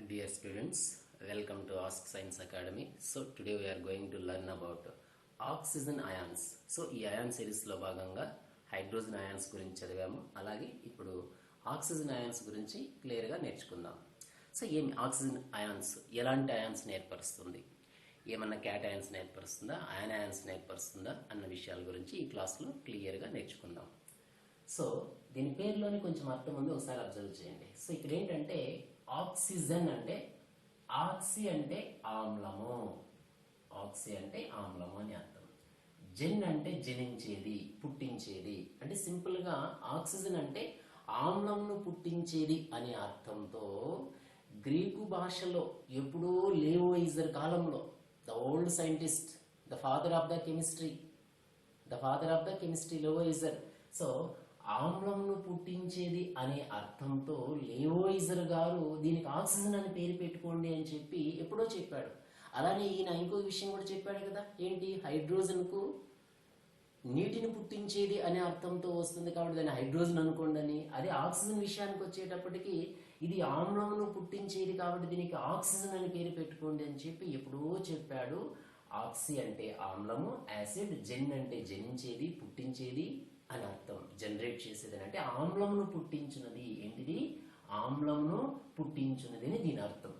Dear students, welcome to Ask Science Academy. So today we are going to learn about oxygen ions. So ఈ ion series లో భాగంగా hydrogen ions గురించి చదివాము. అలాగే ఇప్పుడు oxygen ions గురించి క్లియర్ గా నేర్చుకుందాం. సో ఏమి ఆక్సిజన్ అయాన్స్ ఎలాంటి అయాన్స్ ఏర్పరుస్తుంది? ఏమన్నా క్యాట్ అయాన్స్ ఏర్పరుస్తుందా, అయాన్ అయాన్స్ ఏర్పరుస్తుందా అన్న విషయాల గురించి ఈ క్లాస్లో క్లియర్గా నేర్చుకుందాం. సో దీని పేరులోనే కొంచెం అర్థం ఉంది, ఒకసారి అబ్జర్వ్ చేయండి. సో ఇక్కడ ఏంటంటే ఆక్సిజన్ అంటే ఆక్సి అంటే ఆమ్లము, ఆక్సి అంటే ఆమ్లము అని అర్థం. జెన్ అంటే జనించేది, పుట్టించేది. అంటే సింపుల్ గా ఆక్సిజన్ అంటే ఆమ్లంను పుట్టించేది అనే అర్థంతో గ్రీకు భాషలో ఎప్పుడో లేవోయిజర్ కాలంలో the old scientist, the father of the chemistry Lavoisier. So ఆమ్లంను పుట్టించేది అనే అర్థంతో లేవోయిజర్ గారు దీనికి ఆక్సిజన్ అని పేరు పెట్టుకోండి అని చెప్పి ఎప్పుడో చెప్పాడు. అలానే ఈయన ఇంకో విషయం కూడా చెప్పాడు కదా, ఏంటి? హైడ్రోజన్ కు నీటిని పుట్టించేది అనే అర్థంతో వస్తుంది కాబట్టి దాన్ని హైడ్రోజన్ అనుకోండి అని. అదే ఆక్సిజన్ విషయానికి వచ్చేటప్పటికి ఇది ఆమ్లంను పుట్టించేది కాబట్టి దీనికి ఆక్సిజన్ అని పేరు పెట్టుకోండి అని చెప్పి ఎప్పుడో చెప్పాడు. ఆక్సి అంటే ఆమ్లము, యాసిడ్, జెన్ అంటే జనించేది, పుట్టించేది అని అర్థం. జనరేట్ చేసేది అంటే ఆమ్లమును పుట్టించినది. ఏంటిది? ఆమ్లమును పుట్టించినది అని దీని అర్థం.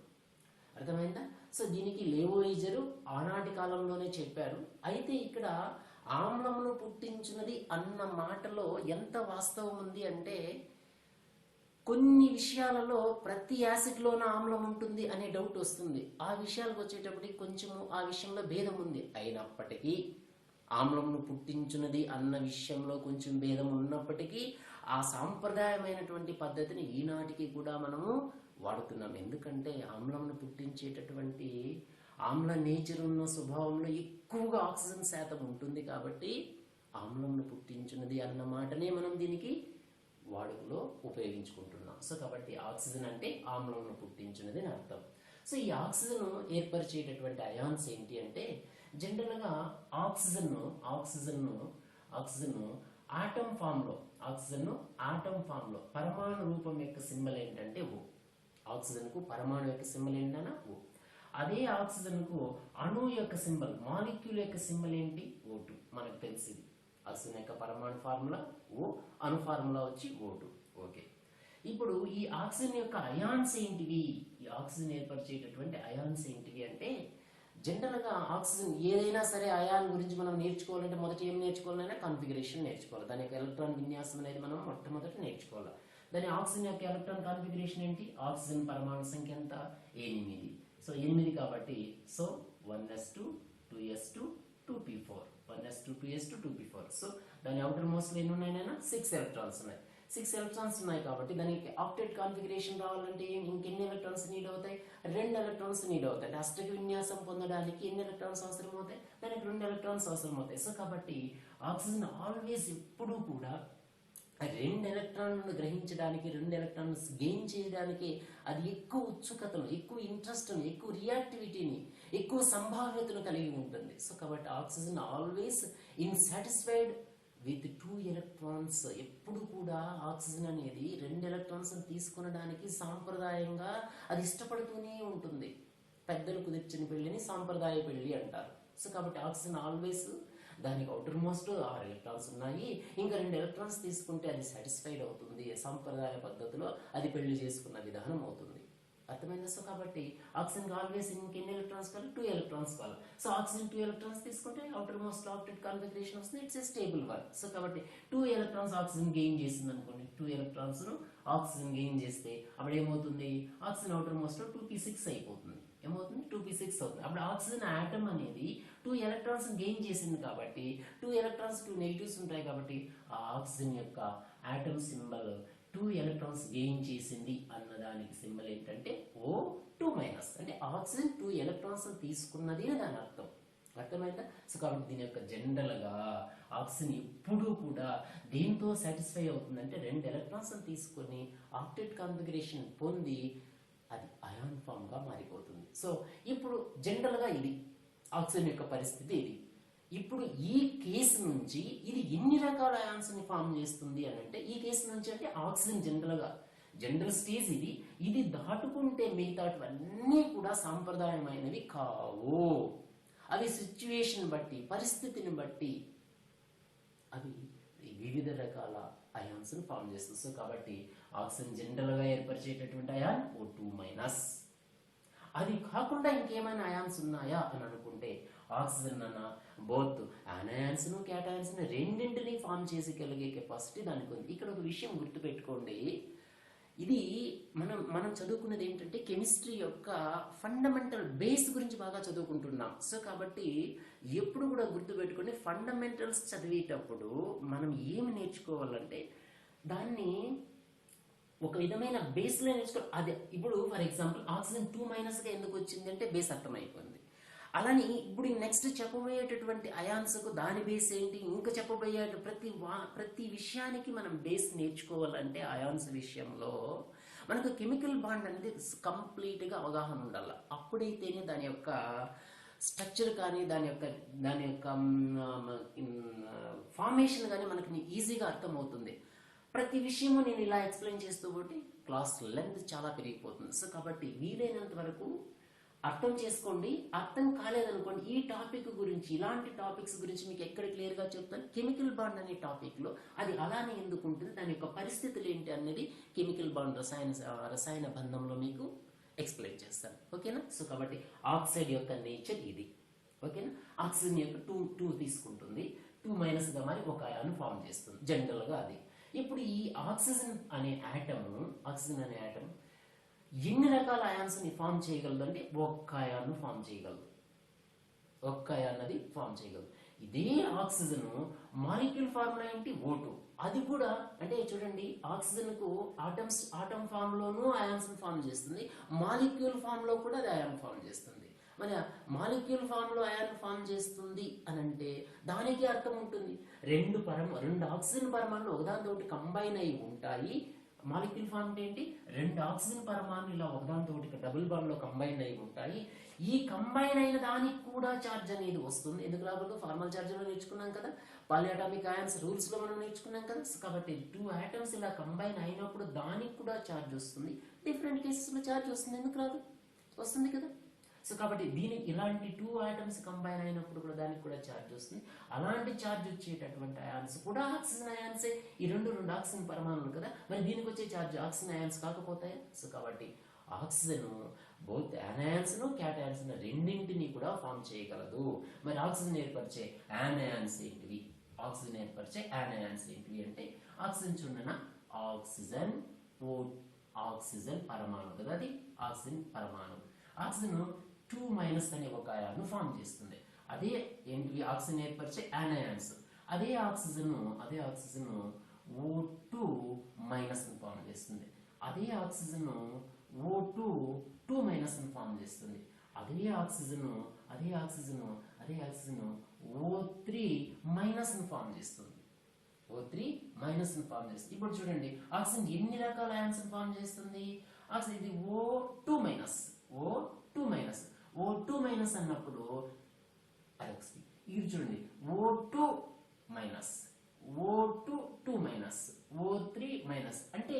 అర్థమైందా? సో దీనికి లేవోయిజరు ఆనాటి కాలంలోనే చెప్పారు. అయితే ఇక్కడ ఆమ్లమును పుట్టించినది అన్న మాటలో ఎంత వాస్తవం ఉంది అంటే, కొన్ని విషయాలలో ప్రతి యాసిడ్లోన ఆమ్లం ఉంటుంది అనే డౌట్ వస్తుంది. ఆ విషయాలకు వచ్చేటప్పటికి కొంచెము ఆ విషయంలో భేదం ఉంది. అయినప్పటికీ ఆమ్లంను పుట్టించున్నది అన్న విషయంలో కొంచెం భేదం ఉన్నప్పటికీ ఆ సాంప్రదాయమైనటువంటి పద్ధతిని ఈనాటికి కూడా మనము వాడుతున్నాం. ఎందుకంటే ఆమ్లంను పుట్టించేటటువంటి ఆమ్ల నేచర్ ఉన్న స్వభావంలో ఎక్కువగా ఆక్సిజన్ శాతం ఉంటుంది కాబట్టి ఆమ్లంను పుట్టించున్నది అన్న మాటనే మనం దీనికి వాడుకలో ఉపయోగించుకుంటున్నాం. సో కాబట్టి ఆక్సిజన్ అంటే ఆమ్లంను పుట్టించున్నది అని అర్థం. సో ఈ ఆక్సిజన్ ఏర్పరిచేటటువంటి అయాన్స్ ఏంటి అంటే, జనరల్ గా ఆక్సిజన్ ఆటం ఫామ్ లో పరమాణు రూపం యొక్క సింబల్ ఏంటంటే O. ఆక్సిజన్ కు పరమాణు యొక్క సింబల్ ఏంటన్నా O. అదే ఆక్సిజన్ కు అణువు యొక్క సింబల్, మాలిక్యూల్ యొక్క సింబల్ ఏంటి? O2. మనకు తెలిసింది ఆక్సిజన్ యొక్క పరమాణు ఫార్ములా O, అణు ఫార్ములా వచ్చి O2. ఓకే, ఇప్పుడు ఈ ఆక్సిజన్ యొక్క అయాన్స్ ఏంటివి? ఈ ఆక్సిజన్ ఏర్పరిచేటటువంటి అయాన్స్ ఏంటివి అంటే, జనరల్ గా ఆక్సిజన్ ఏదైనా సరే అయాన్ గురించి మనం నేర్చుకోవాలంటే మొదట ఏం నేర్చుకోవాలన్నా కాన్ఫిగరేషన్ నేర్చుకోవాలి. దాని యొక్క ఎలక్ట్రాన్ విన్యాసం అనేది మనం మొట్టమొదటి నేర్చుకోవాలి. దాని ఆక్సిజన్ యొక్క ఎలక్ట్రాన్ కాన్ఫిగరేషన్ ఏంటి? ఆక్సిజన్ పరమాణు సంఖ్య ఎంత? 8. సో 8 కాబట్టి so 1s2 2s2 2p4, 1s2 2s2 2p4. So దాని అవుటర్ మోస్ట్ లో ఎన్ని ఉన్నాయైనా 6 ఎలక్ట్రాన్స్ ఉన్నాయి. 6 ఎలక్ట్రాన్స్ ఉన్నాయి కాబట్టి దానికి ఆక్టేట్ కాన్ఫిగరేషన్ రావాలంటే ఇంకెన్ని ఎలక్ట్రాన్స్ నీడ్ అవుతాయి? 2 ఎలక్ట్రాన్స్ నీడ్ అవుతాయి. అంటే అష్టక విన్యాసం పొందడానికి ఎన్ని ఎలక్ట్రాన్స్ అవసరం అవుతాయి? దానికి 2 ఎలక్ట్రాన్స్ అవసరం అవుతాయి. సో కాబట్టి ఆక్సిజన్ ఆల్వేస్ ఎప్పుడూ కూడా 2 ఎలక్ట్రాన్లను గ్రహించడానికి, 2 ఎలక్ట్రాన్స్ గెయిన్ చేయడానికి అది ఎక్కువ ఉత్సుకతను, ఎక్కువ ఇంట్రెస్ట్, ఎక్కువ రియాక్టివిటీని, ఎక్కువ సంభావ్యతను కలిగి ఉంటుంది. సో కాబట్టి ఆక్సిజన్ ఆల్వేస్ ఇన్సాటిస్ఫైడ్ విత్ 2 ఎలక్ట్రాన్స్. ఎప్పుడు కూడా ఆక్సిజన్ అనేది 2 ఎలక్ట్రాన్స్ తీసుకొనడానికి సాంప్రదాయంగా అది ఇష్టపడుతూనే ఉంటుంది. పెద్దలు కుదిర్చిన పెళ్లిని సాంప్రదాయ పెళ్లి అంటారు. సో కాబట్టి ఆక్సిజన్ ఆల్వేస్ దానికి అవుటర్ మోస్ట్ 6 ఎలక్ట్రాన్స్ ఉన్నాయి, ఇంకా 2 ఎలక్ట్రాన్స్ తీసుకుంటే అది సాటిస్ఫైడ్ అవుతుంది. సాంప్రదాయ పద్ధతిలో అది పెళ్లి చేసుకున్న విధానం అవుతుంది. అర్థమైందా? సో కాబట్టి ఆక్సిజన్ ఆల్వేస్ ఇంకెన్ని ఎలక్ట్రాన్స్ కావాలి? 2 ఎలక్ట్రాన్స్ కావాలి. సో ఆక్సిజన్ 2 ఎలక్ట్రాన్స్ తీసుకుంటే అవుటర్ మోస్ట్ ఆక్టేట్ కాన్ఫిగరేషన్ వస్తుంది. It's a stable one. So కాబట్టి 2 ఎలక్ట్రాన్స్ ఆక్సిజన్ గెయిన్ చేసింది అనుకోండి, 2 ఎలక్ట్రాన్స్ ఆక్సిజన్ గెయిన్ చేస్తే అప్పుడు ఏమవుతుంది? ఆక్సిజన్ అవుటర్ మోస్ట్ 2p6 అయిపోతుంది. ఏమవుతుంది? 2p6 అవుతుంది. అప్పుడు ఆక్సిజన్ ఆటమ్ అనేది 2 ఎలక్ట్రాన్స్ గెయిన్ చేసింది కాబట్టి 2 ఎలక్ట్రాన్స్ 2 నెగిటివ్స్ ఉంటాయి కాబట్టి ఆ ఆక్సిజన్ యొక్క ఆటమ్ సింబల్ 2 ఎలక్ట్రాన్స్ గెయిన్ చేసింది అన్నదానికి సింబల్ ఏంటంటే O2-. అంటే ఆక్సిజన్ 2 ఎలక్ట్రాన్స్ తీసుకున్నది అని దాని అర్థం. అర్థమైందా? సో కాబట్టి దీని యొక్క జనరల్ గా ఆక్సిజన్ ఎప్పుడూ కూడా దేంతో సాటిస్ఫై అవుతుందంటే 2 ఎలక్ట్రాన్స్ తీసుకొని ఆక్టేట్ కాన్ఫిగరేషన్ పొంది అది అయాన్ ఫామ్ గా మారిపోతుంది. సో ఇప్పుడు జనరల్ గా ఇది ఆక్సిజన్ యొక్క పరిస్థితి ఇది. ఇప్పుడు ఈ కేసు నుంచి ఇది ఎన్ని రకాల అయాన్స్ ని ఫామ్ చేస్తుంది అని అంటే, ఈ కేసు నుంచి అంటే ఆక్సిజన్ జనరల్ స్టేజ్ ఇది. ఇది దాటుకుంటే మిగతావన్నీ కూడా సాంప్రదాయమైనవి కావు. అవి సిచ్యువేషన్ బట్టి, పరిస్థితిని బట్టి అవి వివిధ రకాల అయాన్స్ ను ఫామ్ చేస్తుంది. సో కాబట్టి ఆక్సిజన్ జనరల్ గా ఏర్పరిచేటటువంటి అయాన్ O2-. అది కాకుండా ఇంకేమైనా అయాన్స్ ఉన్నాయా అని అనుకుంటే ఆక్సిజన్ అన్న బోత్ అనాయాన్స్ ను క్యాటయాన్స్ ను రెండింటిని ఫామ్ చేసేగలిగే కెపాసిటీ దానికి ఉంది. ఇక్కడ ఒక విషయం గుర్తుపెట్టుకోండి, ఇది మనం చదువుకున్నది ఏంటంటే కెమిస్ట్రీ యొక్క ఫండమెంటల్ బేస్ గురించి బాగా చదువుకుంటున్నాం. సో కాబట్టి ఎప్పుడు కూడా గుర్తుపెట్టుకోండి, ఫండమెంటల్స్ చదివేటప్పుడు మనం ఏమి నేర్చుకోవాలంటే దాన్ని ఒక విధమైన బేస్లో నేర్చుకోవాలి. అది ఇప్పుడు ఫర్ ఎగ్జాంపుల్ ఆక్సిజన్ 2- గా ఎందుకు వచ్చింది అంటే బేస్ అర్థమైపోయింది. అలాని ఇప్పుడు నెక్స్ట్ చెప్పబోయేటటువంటి అయాన్స్కు దాని బేస్ ఏంటి, ఇంకా చెప్పబోయే ప్రతి విషయానికి మనం బేస్ నేర్చుకోవాలంటే అయాన్స్ విషయంలో మనకు కెమికల్ బాండ్ అనేది కంప్లీట్గా అవగాహన ఉండాలి. అప్పుడైతేనే దాని యొక్క స్ట్రక్చర్ కానీ దాని యొక్క ఫార్మేషన్ కానీ మనకి ఈజీగా అర్థమవుతుంది. ప్రతి విషయము నేను ఇలా ఎక్స్ప్లెయిన్ చేస్తూ పోతే క్లాస్ లెంత్ చాలా పెరిగిపోతుంది. సో కాబట్టి వీలైనంత వరకు అర్థం చేసుకోండి. అర్థం కాలేదనుకోండి, ఈ టాపిక్ గురించి, ఇలాంటి టాపిక్స్ గురించి మీకు ఎక్కడ క్లియర్గా చెప్తాను. కెమికల్ బాండ్ అనే టాపిక్లో అది అలానే ఎందుకు ఉంటుంది, దాని యొక్క పరిస్థితులు ఏంటి అనేది కెమికల్ బాండ్ రసాయన బంధంలో మీకు ఎక్స్ప్లెయిన్ చేస్తాను. ఓకేనా? సో కాబట్టి ఆక్సైడ్ యొక్క నేచర్ ఇది. ఓకేనా? ఆక్సిజన్ యొక్క 2 తీసుకుంటుంది, 2- గా మరి ఒక అయాన్ ఫామ్ చేస్తుంది జనరల్గా అది. ఇప్పుడు ఈ ఆక్సిజన్ అనే ఆటం ఎన్ని రకాల అయాన్స్ ని ఫామ్ చేయగలదు అంటే ఒక్క అయాన్ ఫామ్ చేయగలదు. ఒక్క అయాన్ అది ఫామ్ చేయగలదు. ఇదే ఆక్సిజన్ మాలిక్యూల్ ఫార్ములా ఏంటి O2. అది కూడా అంటే చూడండి, ఆక్సిజన్ కు ఆటం ఫామ్ లోనూ అయాన్స్ ఫామ్ చేస్తుంది, మాలిక్యూల్ ఫామ్ లో కూడా అది అయాన్ ఫామ్ చేస్తుంది. మరి మాలిక్యూల్ ఫామ్ లో అయాన్ ఫామ్ చేస్తుంది అని అంటే దానికి అర్థం ఉంటుంది, రెండు ఆక్సిజన్ పరమాణులు ఒకదానితో కంబైన్ అయి ఉంటాయి. మాలిక్యూల్ ఫామ్ ఏంటి, 2 ఆక్సిజన్ పరమాణులు ఇలా ఒకదానితో డబుల్ బాండ్ లో కంబైన్ అయి ఉంటాయి. ఈ కంబైన్ అయిన దానికి కూడా ఛార్జ్ అనేది వస్తుంది. ఎందుకు రాకూడదు, ఫార్మల్ ఛార్జ్ లో నేర్చుకున్నాం కదా, పాలియాటామిక్ అయాన్స్ రూల్స్ లో మనం నేర్చుకున్నాం కదా. కాబట్టి 2 ఆటమ్స్ ఇలా కంబైన్ అయినప్పుడు దానికి కూడా ఛార్జ్ వస్తుంది. డిఫరెంట్ కేసెస్ లో ఛార్జ్ వస్తుంది, ఎందుకు రాదు, వస్తుంది కదా. సో కాబట్టి ఇలాంటి 2 ఆటమ్స్ కంబైన్ అయినప్పుడు కూడా దానికి కూడా ఛార్జ్ వస్తుంది. అలాంటి ఛార్జ్ వచ్చేటటువంటి అయాన్స్ కూడా ఆక్సిజన్ అయాన్సే. ఈ రెండు ఆక్సిజన్ పరమాణులు కదా, మరి దీనికి వచ్చే ఛార్జ్ ఆక్సిజన్ అయాన్స్ కాకపోతాయా? సో కాబట్టి ఆక్సిజన్ బోత్ అనాయాన్స్ ను క్యాటయాన్స్ ను రెండింటిని కూడా ఫామ్ చేయగలదు. మరి ఆక్సిజన్ ఏర్పరిచే అనాయాన్స్ ఏంటివి, అంటే ఆక్సిజన్ చూడన ఆక్సిజన్ పరమాణు కదా, అది ఆక్సిజన్ పరమాణు. ఆక్సిజన్ 2- అనే ఒక అయాన్ ఫామ్ చేస్తుంది. అదే ఏంటి, ఆక్సిజన్ ఏర్పరిచే అనాయాన్స్. అదే ఆక్సిజన్ O2- ఫామ్ చేస్తుంది. అదే ఆక్సిజన్ O2 ఫామ్ చేస్తుంది. అదే ఆక్సిజన్ O3- ఫామ్ చేస్తుంది. ఇప్పుడు చూడండి, ఆక్సిజన్ ఎన్ని రకాల అయాన్స్ ఫామ్ చేస్తుంది. ఆక్సిజన్ ఇది O2- అన్నప్పుడు ఇది చూడండి, O2- O3- అంటే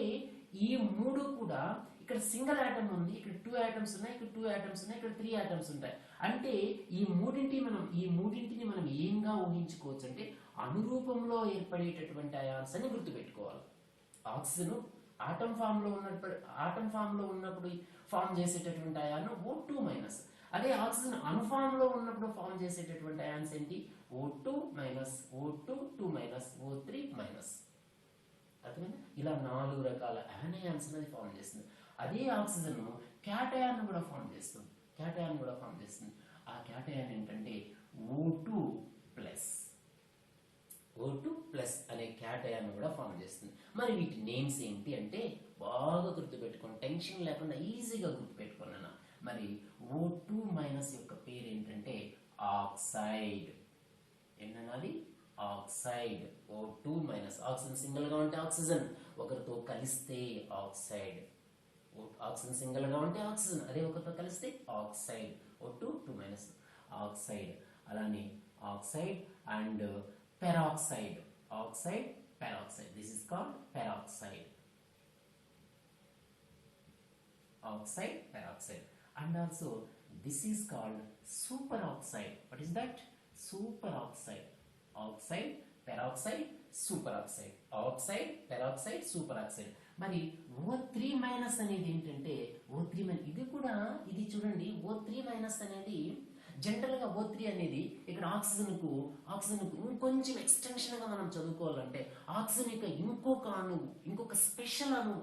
ఈ మూడు కూడా ఇక్కడ సింగిల్ ఆటమ్ ఉంది, ఇక్కడ 2 ఆటమ్స్ ఉన్నాయి, ఇక్కడ 2 ఆటమ్స్ ఉన్నాయి, ఇక్కడ 3 ఆటమ్స్ ఉంటాయి. అంటే ఈ మూడింటిని మనం ఏంగా ఊహించుకోవచ్చు అంటే అనురూపంలో ఏర్పడేటటువంటి అయాన్స్ అని గుర్తుపెట్టుకోవాలి. ఆక్సిజన్ ఆటం ఫామ్ లో ఉన్నప్పుడు ఫామ్ చేసేటటువంటి అయాన్ O2-. అదే ఆక్సిజన్ అన్ఫామ్ లో ఉన్నప్పుడు ఫామ్ చేసేటటువంటి అయాన్స్ ఏంటి, O2-, O2-, O3-. అర్థమైందా? ఇలా 4 రకాల అయాన్స్ అనేది ఫామ్ చేస్తుంది. అదే ఆక్సిజన్ క్యాటయాన్ కూడా ఫామ్ చేస్తుంది. ఆ క్యాటయాన్ ఏంటంటే O2+ అనే క్యాటయాన్ కూడా ఫామ్ చేస్తుంది. మరి వీటి నేమ్స్ ఏంటి అంటే బాగా గుర్తుపెట్టుకోండి, టెన్షన్ లేకుండా ఈజీగా గుర్తుపెట్టుకున్నాను. మరి O2- యొక్క పేరు ఏంటంటే ఆక్సైడ్. ఏంటన్నది ఆక్సైడ్. O2-. ఆక్సిజన్ సింగిల్ గా ఉంటే ఆక్సిజన్, ఒకరితో కలిస్తే ఆక్సైడ్. ఆక్సిజన్ సింగిల్ గా ఉంటే ఆక్సిజన్, అదే ఒకరితో కలిస్తే ఆక్సైడ్. O2-, oxide. అలానే oxide and peroxide. This is called peroxide. oxide, peroxide. And also this is called superoxide. What is that? Superoxide. Oxide, peroxide, superoxide. Oxide, peroxide, superoxide. మరి O3 minus అనేది ఏంటంటే O3 minus ఇది కూడా ఇది చూడండి O3 minus అనేది general గా O3 అనేది ఇక్కడ ఆక్సిజన్ కు ఇంకొంచెం ఎక్స్టెన్షన్ గా మనం చదువుకోవాలంటే ఆక్సిజన్ యొక్క ఇంకొక స్పెషల్ అణువు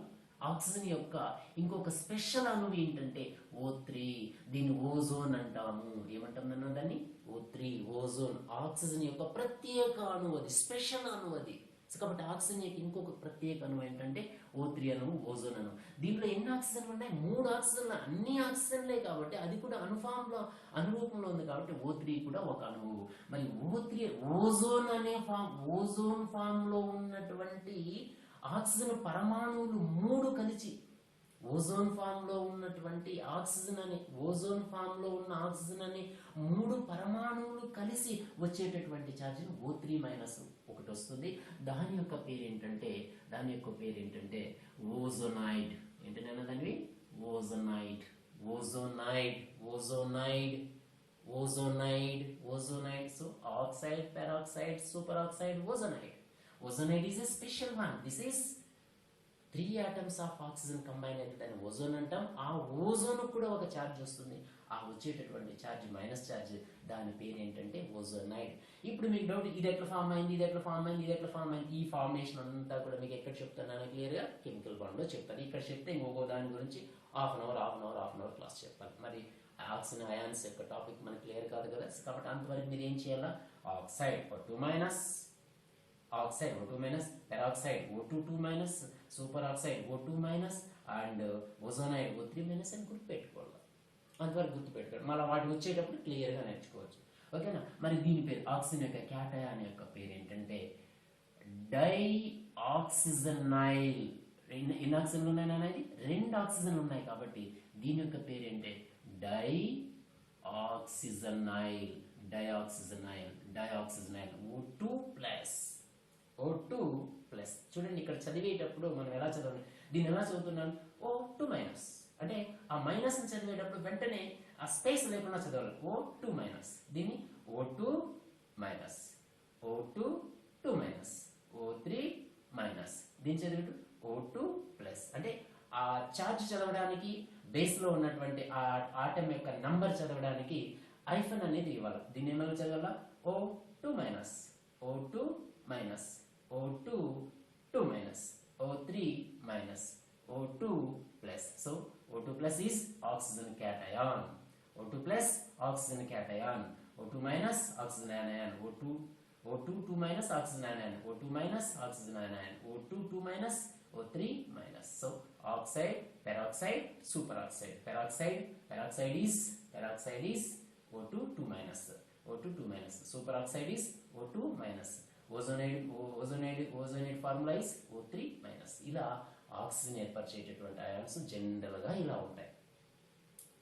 ఆక్సిజన్ యొక్క ఇంకొక స్పెషల్ అణువు ఏంటంటే O3. దీన్ని ఓజోన్ అంటాము. ఏమంటాం దాన్ని? O3, ozone. ఆక్సిజన్ యొక్క ప్రత్యేక అణువు అది, స్పెషల్ అణువు అది. కాబట్టి ఆక్సిజన్ యొక్క ఇంకొక ప్రత్యేక అణువు ఏంటంటే O3 అణువు, ఓజోన్ అణువు. దీంట్లో ఎన్ని ఆక్సిజన్లు ఉన్నాయి? 3 ఆక్సిజన్లు. అన్ని ఆక్సిజన్లే కాబట్టి అది కూడా అనురూపంలో ఉంది కాబట్టి O3 కూడా ఒక అణువు. మరి O3 ఓజోన్ అనే ఓజోన్ ఫామ్ లో ఉన్నటువంటి ఆక్సిజన్ పరమాణువులు 3 కలిసి ఓజోన్ ఫామ్ లో ఉన్నటువంటి ఓజోన్ ఫామ్ లో ఉన్న ఆక్సిజన్ అనే 3 పరమాణువులు కలిసి వచ్చేటటువంటి ఛార్జ్ O3 మైనస్ ఒకటి వస్తుంది. దాని యొక్క పేరు ఏంటంటే ఓజోనైడ్. ఏంటంటే దానివి ozonide. So oxide, peroxide, superoxide, ozonide. Ozonide is a special one. This is 3 atoms of oxygen combine అయితే దాన్ని ఓజోన్ అంటాం. ఆ ఓజోన్ కూడా ఒక ఛార్జ్ వస్తుంది. ఆ వచ్చేటటువంటి ఛార్జ్ మైనస్ ఛార్జ్, దాని పేరు ఏంటంటే ఓజోనైడ్. ఇప్పుడు మీకు డౌట్, ఇది ఎట్లా ఫామ్ అయింది? ఈ ఫార్మేషన్ అంతా కూడా మీకు ఎక్కడ చెప్తాను క్లియర్ గా కెమికల్ బాండ్ లో చెప్తాను. ఇక్కడ చెప్తే ఇంకొక దాని గురించి హాఫ్ అన్ అవర్ క్లాస్ చెప్పాలి. మరి ఆక్సిజన్ అయాన్స్ యొక్క టాపిక్ మనకి క్లియర్ కాదు కదా, కాబట్టి అంతవరకు మీరు ఏం చేయాలా? Oxide O2 minus, oxide O2 minus, peroxide O2 minus, superoxide O2 minus and ozonide O3 minus అని గుర్తుపెట్టుకోవాలి. అంతవరకు గుర్తుపెట్టుకోండి. మళ్ళీ వాటి వచ్చేటప్పుడు క్లియర్గా నేర్చుకోవచ్చు. ఓకేనా? మరి దీని పేరు ఆక్సిజన్ యొక్క క్యాటయాన్ యొక్క పేరు ఏంటంటే డైఆక్సిజనైల్. ఎన్ని ఆక్సిజన్లు ఉన్నాయి అనేది? 2 ఆక్సిజన్లు ఉన్నాయి కాబట్టి దీని యొక్క పేరు ఏంటంటే డైఆక్సిజనైల్. O2 plus. చూడండి ఇక్కడ చదివేటప్పుడు మనం ఎలా చదవాలి? దీన్ని ఎలా చదువుతున్నాను? O2 మైనస్ అంటే ఆ మైనస్ ని చదివేటప్పుడు వెంటనే ఆ స్పేస్ లేకుండా చదవాలి. O2 minus. దీన్ని O2 minus, O2 minus, O3 minus. దీన్ని చదివేటు O2 ప్లస్. అంటే ఆ చార్జ్ చదవడానికి బేస్ లో ఉన్నటువంటి ఆ ఆటం యొక్క నంబర్ చదవడానికి ఐఫన్ అనేది ఇవ్వాలి. దీన్ని ఏమైనా చదవాలా? O2 minus, O2 minus, O2 minus, O3 minus, O2 plus. So O2 plus is oxygen cation. O2 plus oxygen cation. O2 minus oxygen anion. O2 2 minus oxygen anion. O2 minus oxygen anion. O2 2 minus, O3 minus. So oxide, peroxide, superoxide. Peroxide is O2 2 minus. O2 2 minus. Superoxide is O2 minus. Ozonide formula is O3 minus. ఇలా oxygen ఏర్పరిచేటటువంటి ions general గా ఇలా ఉంటాయి.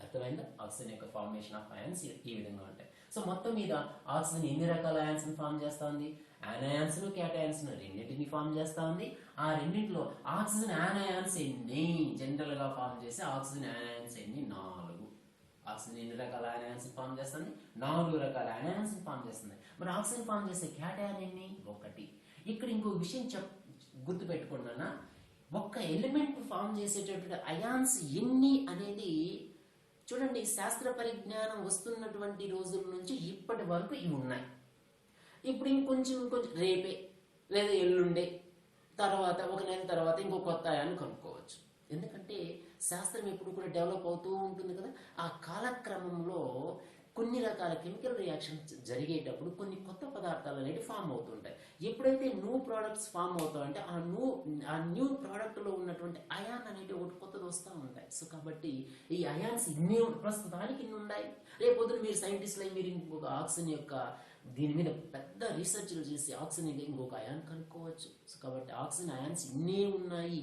అర్థమైందా? Oxygen యొక్క formation of ions ఈ విధంగా ఉంటాయి. సో మొత్తం మీద ఆక్సిజన్ ఎన్ని రకాల అయాన్స్ ని ఫామ్ చేస్తా ఉంది? యానయాన్స్, క్యాటయాన్స్ రెండింటిని ఫామ్ చేస్తా ఉంది. ఆ రెండింటిలో ఆక్సిజన్ యానయాన్స్ ఎన్ని జనరల్ గా ఫామ్ చేసి ఆక్సిజన్ యానయాన్స్ ఎన్ని? 4. ఆక్సిజన్ ఎన్ని రకాల యానయాన్స్ ఫామ్ చేస్తుంది? 4 రకాల యానయాన్స్ ఫామ్ చేస్తుంది. మరి ఆక్సిజన్ ఫామ్ చేసే క్యాటయాన్ ఎన్ని? 1. ఇక్కడ ఇంకో విషయం గుర్తు పెట్టుకున్నా, ఒక్క ఎలిమెంట్ ఫామ్ చేసేటటువంటి అయాన్స్ ఎన్ని అనేది చూడండి, శాస్త్ర పరిజ్ఞానం వస్తున్నటువంటి రోజుల నుంచి ఇప్పటి వరకు ఇవి ఉన్నాయి. ఇప్పుడు ఇంకొంచెం రేపే లేదా ఎల్లుండే తర్వాత ఒక నెల తర్వాత ఇంకో కొత్త అయాన్ని కనుక్కోవచ్చు. ఎందుకంటే శాస్త్రం ఎప్పుడు కూడా డెవలప్ అవుతూ ఉంటుంది కదా. ఆ కాలక్రమంలో కొన్ని రకాల కెమికల్ రియాక్షన్స్ జరిగేటప్పుడు కొన్ని కొత్త పదార్థాలు అనేవి ఫామ్ అవుతుంటాయి. ఎప్పుడైతే న్యూ ప్రోడక్ట్స్ ఫామ్ అవుతాయంటే ఆ న్యూ ప్రోడక్ట్ లో ఉన్నటువంటి అయాన్ అనేవి ఒకటి కొత్తది వస్తూ ఉంటాయి. సో కాబట్టి ఈ అయాన్స్ ఇన్ని ప్రస్తుతానికి ఇన్ని ఉన్నాయి. రేపొద్దున మీరు సైంటిస్టులు మీరు ఇంకొక ఆక్సిజన్ యొక్క దీని మీద పెద్ద రీసెర్చ్లు చేసి ఆక్సిజన్ ఇంకొక అయాన్ కనుక్కోవచ్చు. సో కాబట్టి ఆక్సిజన్ అయాన్స్ ఇన్నే ఉన్నాయి,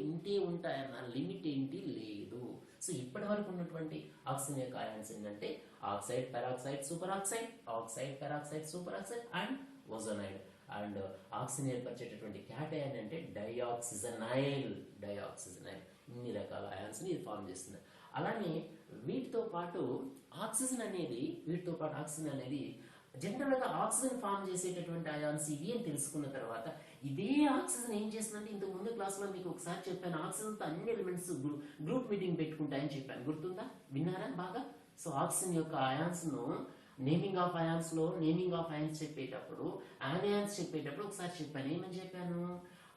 ఇంటే ఉంటాయన్న లిమిట్ ఏంటి లేదు. సో ఇప్పటి వరకు ఉన్నటువంటి ఆక్సిజన్ యొక్క అయాన్స్ ఏంటంటే oxide, peroxide, superoxide, oxide, peroxide, superoxide and ozonide. And oxygen ఏర్పరిచేటటువంటి క్యాటయాన్ అంటే డైఆక్సిజనైల్. ఇన్ని రకాల అయాన్స్ని ఇది ఫామ్ చేస్తుంది. అలానే వీటితో పాటు ఆక్సిజన్ అనేది జనరల్గా ఆక్సిజన్ ఫామ్ చేసేటటువంటి అయాన్స్ ఇవి అని తెలుసుకున్న తర్వాత ఇదే ఆక్సిజన్ ఏం చేస్తుందంటే ఇంతకు ముందు క్లాస్లో మీకు ఒకసారి చెప్పాను, ఆక్సిజన్తో అన్ని ఎలిమెంట్స్ గ్రూప్ మీటింగ్ పెట్టుకుంటాయని చెప్పాను, గుర్తుందా? విన్నారా బాగా? సో ఆక్సిజన్ యొక్క అయాన్స్ను నేమింగ్ ఆఫ్ అయాన్స్ చెప్పేటప్పుడు ఒకసారి చెప్పాను, ఏమని చెప్పాను?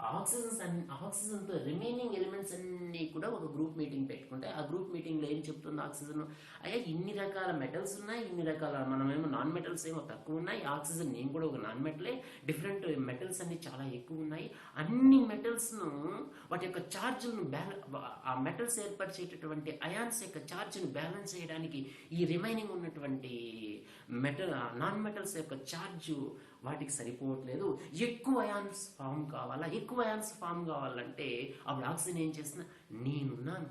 ఆక్సిజన్తో రిమైనింగ్ ఎలిమెంట్స్ అన్ని కూడా ఒక గ్రూప్ మీటింగ్ పెట్టుకుంటే ఆ గ్రూప్ మీటింగ్లో ఏం చెప్తుంది ఆక్సిజన్? అయ్యా ఇన్ని రకాల మెటల్స్ ఉన్నాయి, ఇన్ని రకాల మనమేమో నాన్ మెటల్స్ ఏమో తక్కువ ఉన్నాయి, ఆక్సిజన్ నేను కూడా ఒక నాన్ మెటలే, డిఫరెంట్ మెటల్స్ అన్ని చాలా ఎక్కువ ఉన్నాయి, అన్ని మెటల్స్ను వాటి యొక్క ఛార్జ్ను ఆ మెటల్స్ ఏర్పరిచేటటువంటి అయాన్స్ యొక్క ఛార్జ్ను బ్యాలెన్స్ చేయడానికి ఈ రిమైనింగ్ ఉన్నటువంటి నాన్ మెటల్స్ యొక్క ఛార్జ్ వాటికి సరిపోవట్లేదు, ఎక్కువ అయాన్స్ ఫామ్ కావాలంటే అప్పుడు ఆక్సిజన్ ఏం చేస్తున్నా, నేనున్నాను,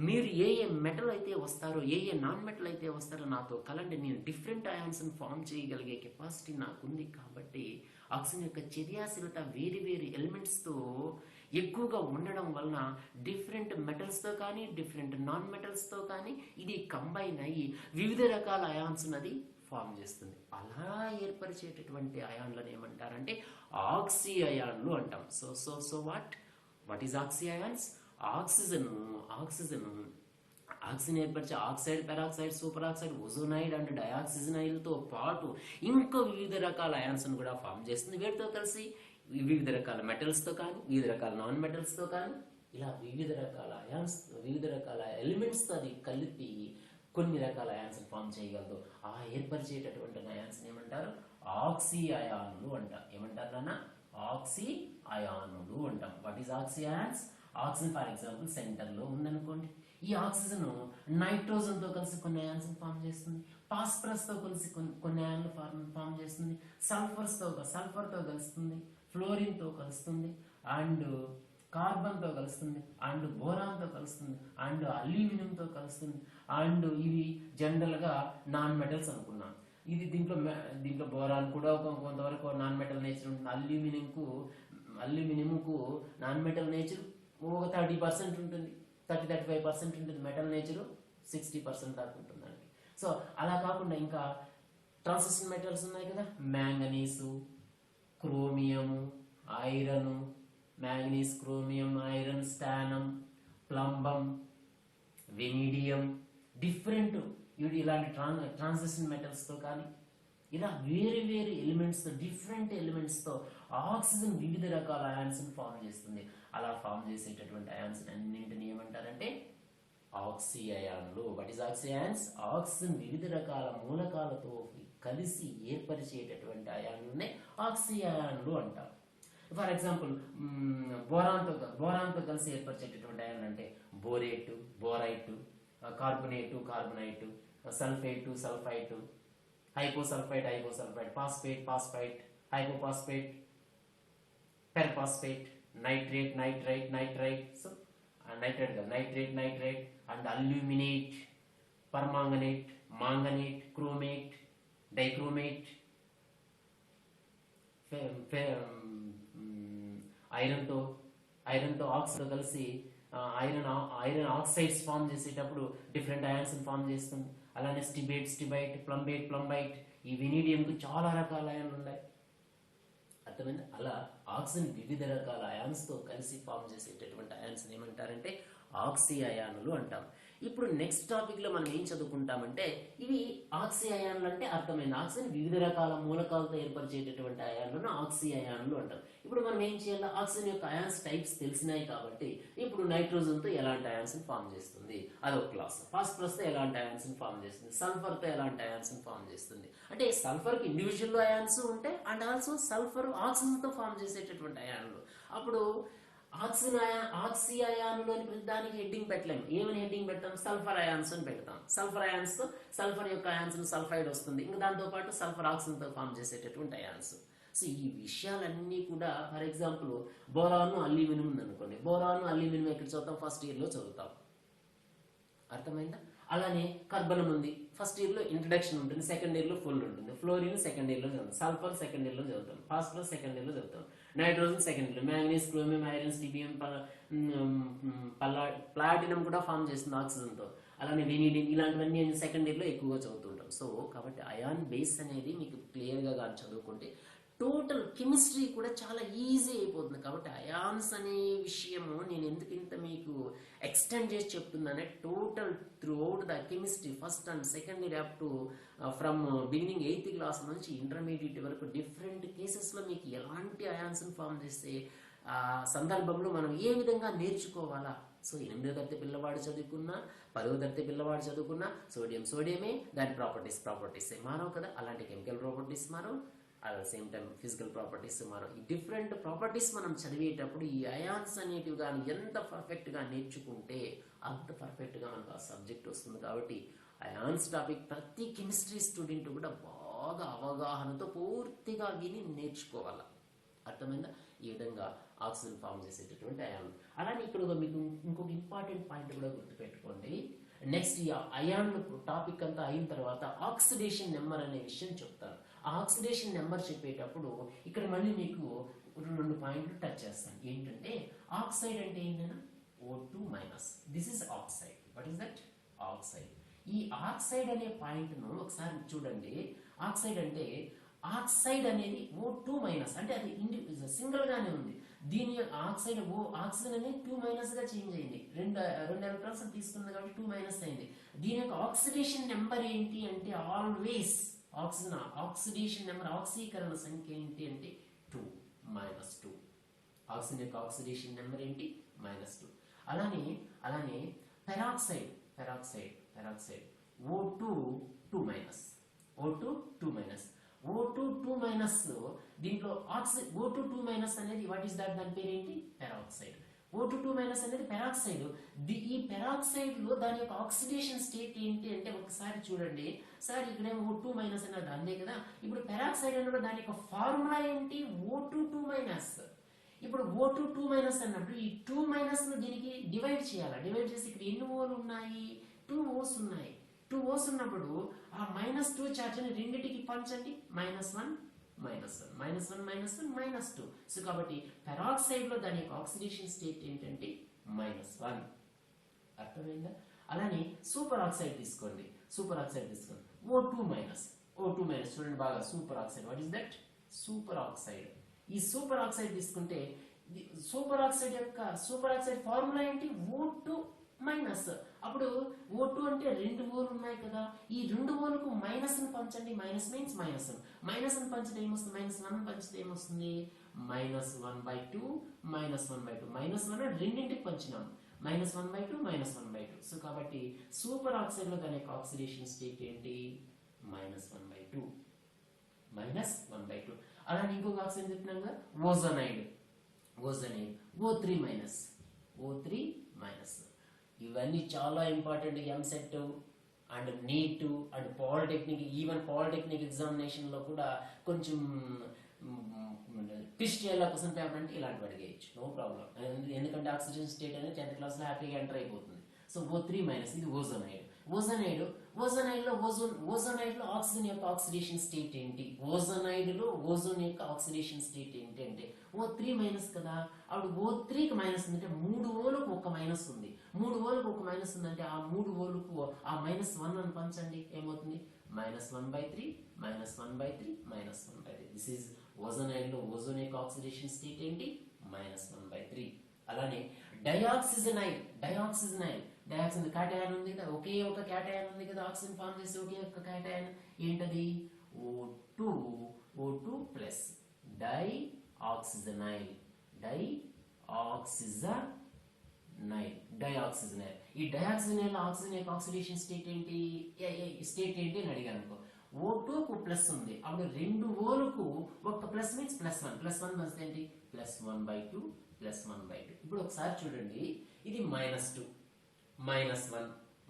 మీరు ఏ మెటల్ అయితే వస్తారో ఏ నాన్ మెటల్ అయితే వస్తారో నాతో కలండి, నేను డిఫరెంట్ అయాన్స్ని ఫామ్ చేయగలిగే కెపాసిటీ నాకుంది. కాబట్టి ఆక్సిజన్ యొక్క చర్యాశీలత వేరు వేరు ఎలిమెంట్స్తో ఎక్కువగా ఉండడం వలన డిఫరెంట్ మెటల్స్తో కానీ డిఫరెంట్ నాన్ మెటల్స్తో కానీ ఇది కంబైన్ అయ్యి వివిధ రకాల అయాన్స్ అది ఫామ్ చేస్తుంది. అలా ఏర్పరిచేటటువంటి అయాన్లను ఏమంటారంటే ఆక్సీ అయాన్లు అంటాం. So what is oxy ions? Oxygen ఏర్పరిచే oxide, peroxide, superoxide, ozonide and డయాక్సిజనైడ్తో పాటు ఇంకా వివిధ రకాల అయాన్స్ను కూడా ఫామ్ చేస్తుంది. వీటితో కలిసి వివిధ రకాల మెటల్స్తో కానీ వివిధ రకాల నాన్ మెటల్స్తో కానీ ఇలా వివిధ రకాల ఎలిమెంట్స్తో అది కలిపి కొన్ని రకాల అయాన్స్ ఫామ్ చేయగలదు. ఆ ఏర్పరిచేటటువంటి అయాన్స్ ఏమంటారు? ఆక్సీ అయానులు అంటారు. ఏమంటారు నాన్న? ఆక్సీ అయానులు అంటాం. What is oxy ions? Oxygen for example సెంటర్లో ఉందనుకోండి, ఈ ఆక్సిజన్ నైట్రోజన్తో కలిసి కొన్ని అయాన్స్ ఫామ్ చేస్తుంది, ఫాస్ఫరస్తో కలిసి కొన్ని అయాన్లు ఫామ్ చేస్తుంది, సల్ఫర్తో కలుస్తుంది, ఫ్లోరిన్తో కలుస్తుంది, అండ్ కార్బన్తో కలుస్తుంది, అండ్ బోరాన్తో కలుస్తుంది, అండ్ అల్యూమినియంతో కలుస్తుంది, అండ్ ఇవి జనరల్గా నాన్ మెటల్స్ అనుకున్నాం. ఇది దీంట్లో బోరాన్ కూడా కొంతవరకు నాన్ మెటల్ నేచర్ ఉంటుంది. అల్యూమినియంకు నాన్ మెటల్ నేచర్ ఒక 30% ఉంటుంది, 35% ఉంటుంది. మెటల్ నేచర్ 60% దాకా ఉంటుంది దానికి. సో అలా కాకుండా ఇంకా ట్రాన్సిషన్ మెటల్స్ ఉన్నాయి కదా, manganese, chromium, iron, manganese, chromium, iron, stannum, plumbum, vanadium, different ఇలాంటి ట్రాన్సిషన్ మెటల్స్తో కానీ ఇలా వేరు ఎలిమెంట్స్తో డిఫరెంట్ ఎలిమెంట్స్తో ఆక్సిజన్ వివిధ రకాల అయాన్స్ని ఫామ్ చేస్తుంది. అలా ఫామ్ చేసేటటువంటి అయాన్స్ అన్నింటినీ ఏమంటారంటే ఆక్సీ అయాన్లు. What is oxy ions? Oxygen వివిధ రకాల మూలకాలతో కలిసి ఏర్పరిచేటటువంటి అయాన్లునే ఆక్సీ అయాన్లు అంటారు. ఫర్ ఎగ్జాంపుల్ బోరాన్తో కలిసి ఏర్పరిచేటటువంటి అయాన్లు అంటే borate, borite, carbonite, sulphite, hyposulphide, phosphate, hypophosphate, perphosphate, nitrate, so nitrate and aluminate, permanganate, manganate, chromate, dichromate, ఐరన్తో ఆక్సిజన్ కలిసి ఐరన్ ఆక్సైడ్స్ ఫామ్ చేసేటప్పుడు డిఫరెంట్ అయాన్స్ ఫామ్ చేస్తుంది. అలానే స్టిబైట్, ప్లంబైట్, ఈ వెనీడియంకు చాలా రకాల అయాన్లు ఉన్నాయి. అర్థమైంది? అలా ఆక్సిజన్ వివిధ రకాల అయాన్స్తో కలిసి ఫామ్ చేసేటటువంటి అయాన్స్ ఏమంటారంటే ఆక్సీ అయానులు అంటాం. ఇప్పుడు నెక్స్ట్ టాపిక్లో మనం ఏం చదువుకుంటామంటే ఇవి ఆక్సీ అయాన్లు అంటే అర్థమైంది. ఆక్సిజన్ వివిధ రకాల మూలకాలతో ఏర్పరిచేటటువంటి అయాన్లను ఆక్సీ అయాన్లు అంటాం. ఇప్పుడు మనం ఏం చేయాలి? ఆక్సిజన్ యొక్క అయాన్స్ టైప్స్ తెలిసినాయి కాబట్టి ఇప్పుడు నైట్రోజన్తో ఎలాంటి అయాన్స్ ఫామ్ చేస్తుంది అదొక క్లాస్, ఫాస్ఫరస్తో ఎలాంటి అయాన్స్ ఫామ్ చేస్తుంది, సల్ఫర్తో ఎలాంటి అయాన్స్ ఫామ్ చేస్తుంది. అంటే సల్ఫర్కి ఇండివిజువల్ అయాన్స్ ఉంటాయి అండ్ ఆల్సో సల్ఫర్ ఆక్సిజన్తో ఫామ్ చేసేటటువంటి అయాన్లు. అప్పుడు ఆక్సీ అయాన్లు అని దానికి హెడ్డింగ్ పెట్టలేము. ఏమని హెడ్డింగ్ పెడతాం? సల్ఫర్ అయాన్స్ అని పెడతాం. సల్ఫర్ అయాన్స్తో సల్ఫర్ యొక్క అయాన్స్ సల్ఫైడ్ వస్తుంది, ఇంకా దాంతోపాటు సల్ఫర్ ఆక్సిజన్తో ఫామ్ చేసేటటువంటి అయాన్స్. సో ఈ విషయాలన్నీ కూడా ఫర్ ఎగ్జాంపుల్ బోరాను అల్యూమినియం ఉందనుకోండి, బోరాను అల్యూమినియం ఎక్కడ చదువుతాం? ఫస్ట్ ఇయర్లో చదువుతాం. అర్థమైందా? అలానే కార్బనం ఉంది, ఫస్ట్ ఇయర్ లో ఇంట్రడక్షన్ ఉంటుంది, సెకండ్ ఇయర్ లో ఫుల్ ఉంటుంది. ఫ్లోరిన్ సెకండ్ ఇయర్ లో చదువుతాం, సల్ఫర్ సెకండ్ ఇయర్ లో చదువుతాం, ఫాస్ఫరస్ సెకండ్ ఇయర్ లో చదువుతాం, నైట్రోజన్ సెకండ్ ఇయర్ లో, మ్యాంగనీస్, క్రోమియం, ఐరన్, టిబియం, ప్లాటినం కూడా ఫామ్ చేస్తుంది ఆక్సిజన్ తో. అలానే వెనిడిన్, ఇలాంటివన్నీ సెకండ్ ఇయర్ లో ఎక్కువగా చదువుతుంటాం. సో కాబట్టి అయాన్ బేస్ అనేది మీకు క్లియర్ గా కానీ చదువుకుంటే టోటల్ కెమిస్ట్రీ కూడా చాలా ఈజీ అయిపోతుంది. కాబట్టి అయాన్స్ అనే విషయము నేను ఎందుకు ఇంత మీకు ఎక్స్టెండ్ చేసి చెప్తున్నానే, total throughout the chemistry first and second year up to from beginning 8th class నుంచి ఇంటర్మీడియట్ వరకు డిఫరెంట్ కేసెస్లో మీకు ఎలాంటి అయాన్స్ని ఫామ్ చేస్తే ఆ సందర్భంలో మనం ఏ విధంగా నేర్చుకోవాలా. సో 8వ తరగతి పిల్లవాడు చదువుకున్నా, 10వ తరగతి పిల్లవాడు చదువుకున్నా సోడియమే, దాని ప్రాపర్టీసే మారవు కదా. అలాంటి కెమికల్ ప్రాపర్టీస్ మారవు, at the same time physical properties మారవు. ఈ డిఫరెంట్ ప్రాపర్టీస్ మనం చదివేటప్పుడు ఈ అయాన్స్ అనేటివి కానీ ఎంత పర్ఫెక్ట్గా నేర్చుకుంటే అంత పర్ఫెక్ట్గా మనకు ఆ సబ్జెక్ట్ వస్తుంది. కాబట్టి అయాన్స్ టాపిక్ ప్రతి కెమిస్ట్రీ స్టూడెంట్ కూడా బాగా అవగాహనతో పూర్తిగా విని నేర్చుకోవాలి. అర్థమైందా? ఈ విధంగా ఆక్సిజన్ ఫామ్ చేసేటటువంటి అయాన్. అలానే ఇక్కడ మీకు ఇంకొక ఇంపార్టెంట్ పాయింట్ కూడా గుర్తుపెట్టుకోండి. నెక్స్ట్ ఈ అయాన్ టాపిక్ అంతా అయిన తర్వాత ఆక్సిడేషన్ నెంబర్ అనే విషయం చెప్తాను. ఆ ఆక్సిడేషన్ నెంబర్ చెప్పేటప్పుడు ఇక్కడ మళ్ళీ మీకు 2 పాయింట్లు టచ్ చేస్తాను. ఏంటంటే ఆక్సైడ్ అంటే ఏంటన్నా O2-. This is oxide. What is that? Oxide. ఈ ఆక్సైడ్ అనే పాయింట్ను ఒకసారి చూడండి. ఆక్సైడ్ అంటే ఆక్సైడ్ అనేది O2-, అంటే అది సింగిల్ గానే ఉంది. దీని ఆక్సైడ్ ఆక్సిజన్ అనేది 2- గా చేంజ్ అయింది. రెండు ఎలక్ట్రాన్స్ తీసుకుంది కాబట్టి 2- అయింది. దీని యొక్క ఆక్సిడేషన్ నెంబర్ ఏంటి అంటే ఆల్వేస్ ఆక్సిడేషన్ నెంబర్, ఆక్సీకరణ సంఖ్య ఏంటి అంటే 2-2. ఆక్సిజన్ యొక్క ఆక్సిడేషన్ నెంబర్ ఏంటి? -2. అలానే పెరాక్సైడ్ O2-2-. O2-2-. దీంట్లో O2-2- అనేది వాట్ ఈస్ దట్? దాని పేరు ఏంటి? పెరాక్సైడ్. O2-2- అనేది పెరాక్సైడ్. ఈ పెరాక్సైడ్ లో దాని యొక్క ఆక్సిడేషన్ స్టేట్ ఏంటి అంటే ఒకసారి చూడండి. సార్ ఇక్కడేమో O2- అనేది అందే కదా. ఇప్పుడు పెరాక్సైడ్ అన్నప్పుడు దాని యొక్క ఫార్ములా ఏంటి? O2-2-. ఇప్పుడు O2-2- అన్నప్పుడు ఈ 2- ను దీనికి డివైడ్ చేయాలి. డివైడ్ చేసి ఇక్కడ ఎన్ని ఓలు ఉన్నాయి? 2 O's ఉన్నాయి. 2 O's ఉన్నప్పుడు ఆ -2 చార్జ్ ని రెండింటికి పంచండి. -1 -2. సో కాబట్టి పెరాక్సైడ్ లో దాని యొక్క ఆక్సిడేషన్ స్టేట్ ఏంటంటే -1. అర్థమైందా? అలానే సూపర్ ఆక్సైడ్ తీసుకోండి. O2-. చూడండి బాగా, super oxide. What is that? Super oxide. ఈ సూపర్ ఆక్సైడ్ తీసుకుంటే సూపర్ ఆక్సైడ్ ఫార్ములా ఏంటి? O2-. అప్పుడు O2 అంటే 2 ఓలు ఉన్నాయి కదా. ఈ 2 ఓలకు మైనస్ ని పంచండి. Minus means -1. మైనస్ ని పంచితే ఏమొస్తుంది? -1 పంచితే ఏమొస్తుంది? -1/2 -1/2. -1 రెండింటికి పంచినాం. -1/2 సో కాబట్టి సూపర్ ఆక్సైడ్ లో దాని యొక్క ఆక్సిడేషన్ స్టేట్ ఏంటి? -1/2. అలానే ఇంకొక ఆక్సైడ్ చెప్తున్నాం కదా, ఓజోనైడ్ O3-. ఇవన్నీ చాలా important. EAMCET and NEET and polytechnic, even polytechnic examination లో కూడా కొంచెం ట్విస్ట్ చేయాలి క్వశ్చన్ పేపర్ అంటే ఇలాంటివి అడిగేయచ్చు, నో ప్రాబ్లం. ఎందుకంటే ఆక్సిజన్ స్టేట్ అనేది 10th క్లాస్ లో హ్యాపీగా ఎంటర్ అయిపోతుంది. సో O3-, ఇది ఓజోనైడ్ లో ఆక్సిజన్ యొక్క ఆక్సిడేషన్ స్టేట్ ఏంటి? ఓజోన్ యొక్క ఆక్సిడేషన్ స్టేట్ ఏంటి అంటే O3- కదా. అప్పుడు O3కి మైనస్ ఉందంటే 3 ఓలకు ఒక మైనస్ ఉంది. 3 ఓలకు ఒక మైనస్ ఉందంటే ఆ 3 ఓలకు ఆ -1 అని పంచండి. ఏమవుతుంది? -1/3 -1/3. దిస్ ఈజ్ ఓజోనైడ్ లో ఓజోన్ యొక్క ఆక్సిడేషన్ స్టేట్ ఏంటి? -1/3. అలానే డయాక్సిజనైల్ క్యాటయాన్ ఉంది కదా, ఒకే ఒక క్యాటయాన్ ఉంది కదా, ఆక్సిజన్ ఫామ్ చేసే ఒకే ఒక క్యాటయాన్ ఏంటది? O2+. డయాక్సిజనైల్. ఈ డయాక్సిజనైల్ ఆక్సిజన్ యొక్క ఆక్సిడేషన్ స్టేట్ ఏంటి అని అడిగాను అనుకో. O2కు ప్లస్ ఉంది, అప్పుడు 2 ఓలకు ఒక ప్లస్ మీన్స్ +1 +1 ఏంటి? +1/2. ఇప్పుడు ఒకసారి చూడండి, ఇది -2 -1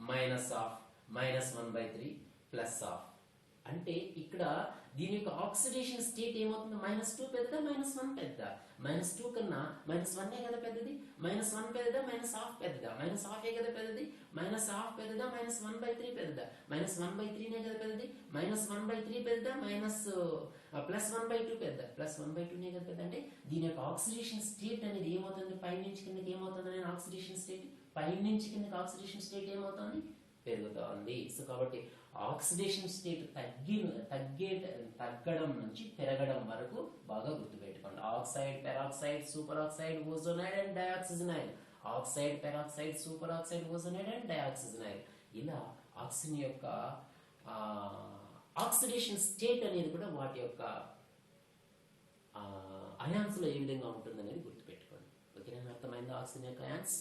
-1/3 +. అంటే ఇక్కడ దీని యొక్క ఆక్సిడేషన్ స్టేట్ ఏమవుతుంది? -2 పెద్ద, -1 పెద్ద? -2 కన్నా -1 కదా పెద్దది? -1 పెద్దదా, -1/2 పెద్దదా? -1/2 కదా పెద్దది? -1/2 పెద్దదా, -1/3 పెద్దదా? -1/3 కదా పెద్దది? -1/3 పెద్ద, +1/2 పెద్ద? +1/2 కదా పెద్ద? అంటే దీని యొక్క ఆక్సిడేషన్ స్టేట్ అనేది ఏమవుతుంది? పై నుంచి కిందకి ఏమవుతుంది అనేది ఆక్సిడేషన్ స్టేట్? పై నుంచి కిందకి ఆక్సిడేషన్ స్టేట్ ఏమవుతుంది? పెరుగుతోంది. సో కాబట్టి ఆక్సిడేషన్ స్టేట్ తగ్గడం నుంచి పెరగడం వరకు బాగా గుర్తుపెట్టుకోండి. Oxide, peroxide, superoxide, ozonide and dioxygenide. Oxide, peroxide, superoxide, ozonide and dioxygenide. ఇలా ఆక్సిజన్ యొక్క ఆక్సిడేషన్ స్టేట్ అనేది కూడా వాటి యొక్క అయాన్స్ లో ఏ విధంగా ఉంటుంది అనేది గుర్తుపెట్టుకోండి. ఓకేనా? అర్థమైందా ఆక్సిజన్ యొక్క అయాన్స్?